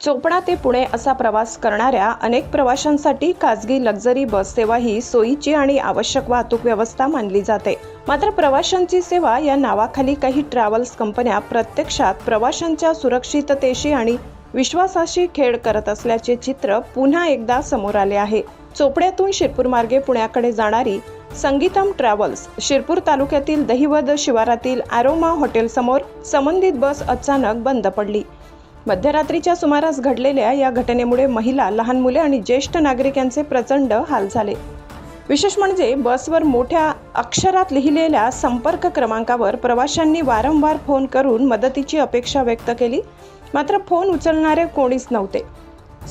चोपडा ते पुणे असा प्रवास करणाऱ्या अनेक प्रवाशांसाठी खासगी लक्झरी बस सेवा ही सोयीची आणि आवश्यक वाहतूक व्यवस्था मानली जाते। मात्र प्रवाशांची सेवा या नावाखाली काही ट्रॅव्हल्स कंपन्या प्रत्यक्षात प्रवाशांच्या सुरक्षिततेशी आणि विश्वासाशी खेळ करत असल्याचे चित्र पुन्हा एकदा समोर आले आहे। चोपड्यातून शिरपूर मार्गे पुण्याकडे जाणारी संगीतम ट्रॅव्हल्स शिरपूर तालुक्यातील दहिवद शिवारातील आरोमा हॉटेल समोर संबंधित बस अचानक बंद पडली। मध्यरात्रीच्या सुमारास घडलेल्या या घटनेमुळे महिला, लहान मुले आणि ज्येष्ठ नागरिकांचे प्रचंड हाल झाले। विशेष म्हणजे बसवर मोठ्या अक्षरात लिहिलेल्या संपर्क क्रमांकावर प्रवाशांनी वारंवार फोन करून मदतीची अपेक्षा व्यक्त केली, मात्र फोन उचलणारे कोणीच नव्हते।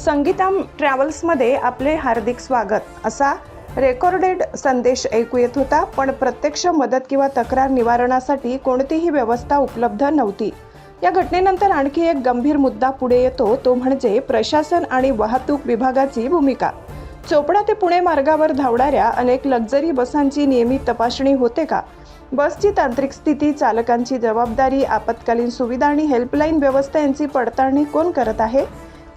संगीतम ट्रॅव्हल्समध्ये आपले हार्दिक स्वागत असा रेकॉर्डेड संदेश ऐकू येत होता, पण प्रत्यक्ष मदत किंवा तक्रार निवारणासाठी कोणतीही व्यवस्था उपलब्ध नव्हती। या घटनेनंतर आणखी एक गंभीर मुद्दा पुढे येतो, तो म्हणजे प्रशासन आणि वाहतूक विभागाची भूमिका। चोपडा ते पुणे मार्गावर धावणाऱ्या अनेक लक्झरी बसांची नियमित तपासणी होते का? बसची तांत्रिक स्थिती, चालकांची जबाबदारी, आपत्कालीन सुविधा आणि हेल्पलाईन व्यवस्था यांची पडताळणी कोण करत आहे?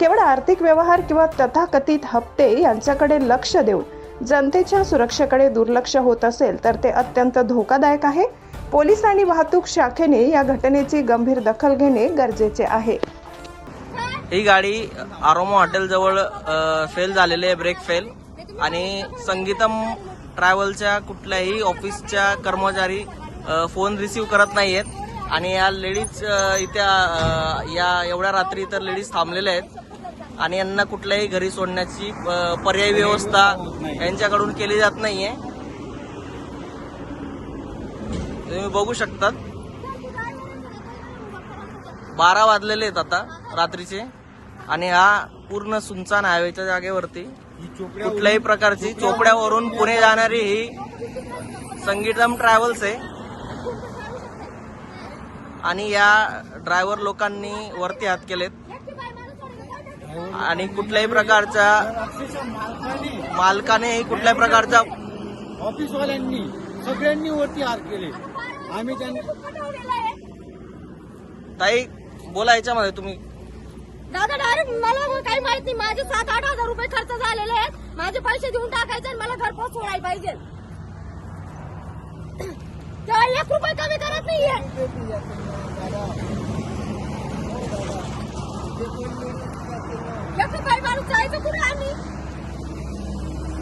केवळ आर्थिक व्यवहार किंवा तथाकथित हप्ते यांच्याकडे लक्ष देऊन जनतेच्या सुरक्षेकडे दुर्लक्ष होत असेल तर ते अत्यंत धोकादायक आहे। पोलीस आणि वाहतूक शाखेने या घटनेची गंभीर दखल घेणे गरजेचे आहे। ही गाडी आरोमा हॉटेल जवळ फेल झालेली आहे, ब्रेक फेल, आणि संगीतम ट्रॅव्हलच्या कुठल्याही ऑफिसच्या कर्मचारी फोन रिसीव्ह करत नाहीयेत आणि या लेडीज इथे या एवढ्या रात्री तर लेडीज थांबलेल्या आहेत आणि यांना कुठल्याही घरी सोडण्याची पर्यायी व्यवस्था यांच्याकडून केली जात नाहीये। तुम्ही बघू शकतात 12 वाजलेले आहेत आता रात्रीचे आणि हा पूर्ण सुनसान हायवेच्या जागेवरती कुठल्याही प्रकारची चोपड्यावरून पुणे जाणारी ही संगीतम ट्रॅव्हल्स आहे आणि या ड्रायव्हर लोकांनी वरती हात केलेत आणि कुठल्याही प्रकारच्या मालकाने कुठल्याही प्रकारच्या ऑफिसवाल्यांनी सगळ्यांनी वरती हात केले। आम्ही ताई बोला याच्यामध्ये तुम्ही। दादा डायरेक्ट मला काही माहित नाही, माझे 7-8 हजार रुपये खर्च झालेले आहेत, माझे पैसे देऊन टाकायचे आणि मला घरपोच सोडायला पाहिजे। तेव्हा 1 रुपये कमी करत नाहीये। काही माणूस जायचं कुठे? आम्ही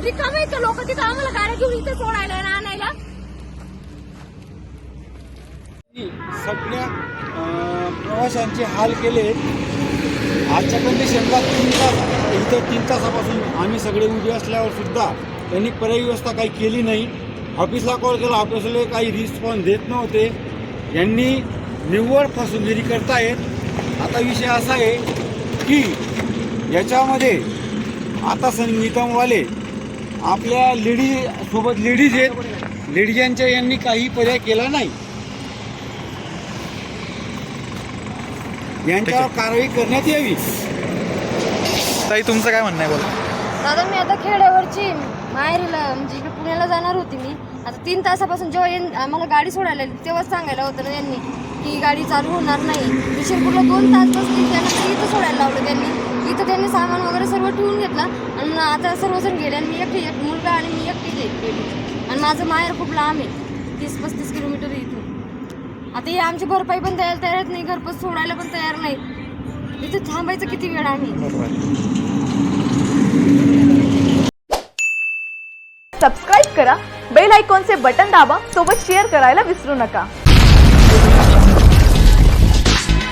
रिकामे इथं लोक तिथं आम्हाला गाड्या घेऊन इथे सोडायला आणि आणायला। सगळ्या प्रवाशांचे हाल केले। आजच्या कंडिशनला 3 तासापासून आम्ही सगळे उभे असल्यावर सुद्धा त्यांनी पर्यायी व्यवस्था काही केली नाही। ऑफिसला कॉल केला, ऑफिसला काही रिस्पॉन्स देत नव्हते। यांनी निव्वळ फसवेगिरी करतायत। आता विषय असा आहे की याच्यामध्ये आता संगीतमवाले आपल्या सोबत लेडीज आहेत, लेडीजांच्या यांनी काही पर्याय केला नाही। यांच्यावर कारवाई करण्यात यावी। ताई तुमचं काय म्हणणं आहे? बोला दादा, मी आता खेड्यावरची माहेरीला म्हणजे इकडे पुण्याला जाणार होती मी। आता 3 तासापासून जेव्हा आम्हाला गाडी सोडायला तेव्हाच सांगायला होतं ना यांनी की गाडी चालू होणार नाही। मी शिरपूरला 2 तास बसली, त्यांना इथं सोडायला लावलं त्यांनी। इथं त्यांनी सामान वगैरे सर्व ठेवून घेतला आणि आता सर्वजण गेले आणि मी एक मुलगा आणि मी एकटी गेली आणि माझं माहेर खूप लांब आहे, 30-35 किलोमीटर इथून। आता हे आमची भरपाई पण तयार नाही, घरपोच सोडायला पण तयार नाही। इथे थांबायचं किती वेळ आम्ही? सबस्क्राइब करा, बेल आयकॉनचे बटन दाबा, सोबत शेअर करायला विसरू नका।